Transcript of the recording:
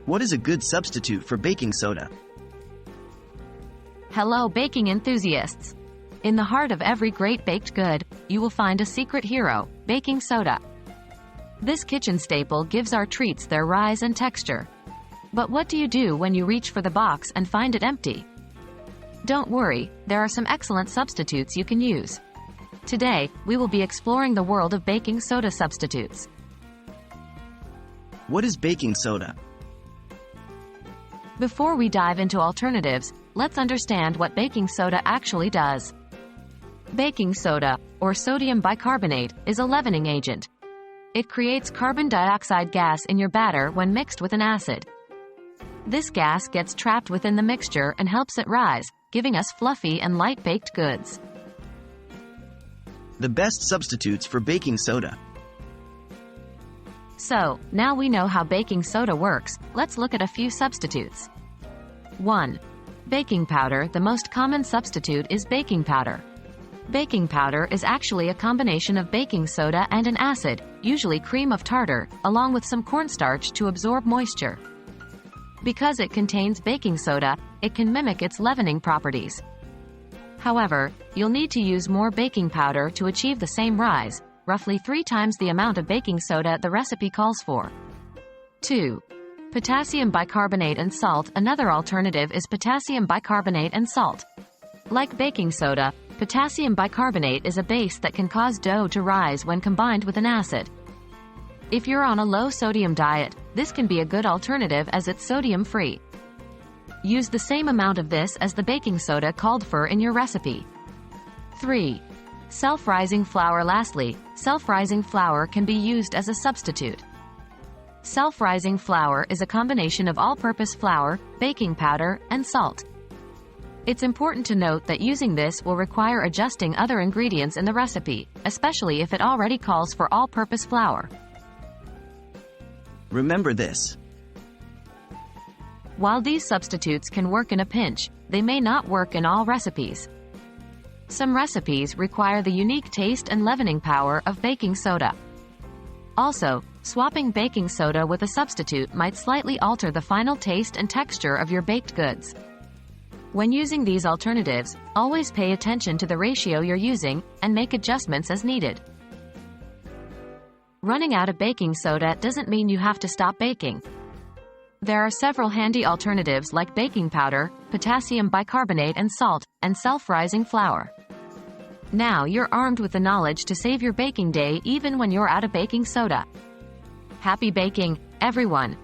What is a good substitute for baking soda? Hello, baking enthusiasts! In the heart of every great baked good, you will find a secret hero, baking soda. This kitchen staple gives our treats their rise and texture. But what do you do when you reach for the box and find it empty? Don't worry, there are some excellent substitutes you can use. Today, we will be exploring the world of baking soda substitutes. What is baking soda? Before we dive into alternatives, let's understand what baking soda actually does. Baking soda, or sodium bicarbonate, is a leavening agent. It creates carbon dioxide gas in your batter when mixed with an acid. This gas gets trapped within the mixture and helps it rise, giving us fluffy and light baked goods. The best substitutes for baking soda. So, now we know how baking soda works, let's look at a few substitutes. 1. Baking powder. The most common substitute is baking powder. Baking powder is actually a combination of baking soda and an acid, usually cream of tartar, along with some cornstarch to absorb moisture. Because it contains baking soda, it can mimic its leavening properties. However, you'll need to use more baking powder to achieve the same rise, roughly 3 times the amount of baking soda the recipe calls for. 2. Potassium bicarbonate and salt. Another alternative is potassium bicarbonate and salt. Like baking soda, potassium bicarbonate is a base that can cause dough to rise when combined with an acid. If you're on a low-sodium diet, this can be a good alternative as it's sodium-free. Use the same amount of this as the baking soda called for in your recipe. 3. Self-rising flour. Lastly, self-rising flour can be used as a substitute. Self-rising flour is a combination of all-purpose flour, baking powder, and salt. It's important to note that using this will require adjusting other ingredients in the recipe, especially if it already calls for all-purpose flour. Remember this. While these substitutes can work in a pinch, they may not work in all recipes. Some recipes require the unique taste and leavening power of baking soda. Also, swapping baking soda with a substitute might slightly alter the final taste and texture of your baked goods. When using these alternatives, always pay attention to the ratio you're using and make adjustments as needed. Running out of baking soda doesn't mean you have to stop baking. There are several handy alternatives like baking powder, potassium bicarbonate and salt, and self-rising flour. Now you're armed with the knowledge to save your baking day even when you're out of baking soda. Happy baking, everyone!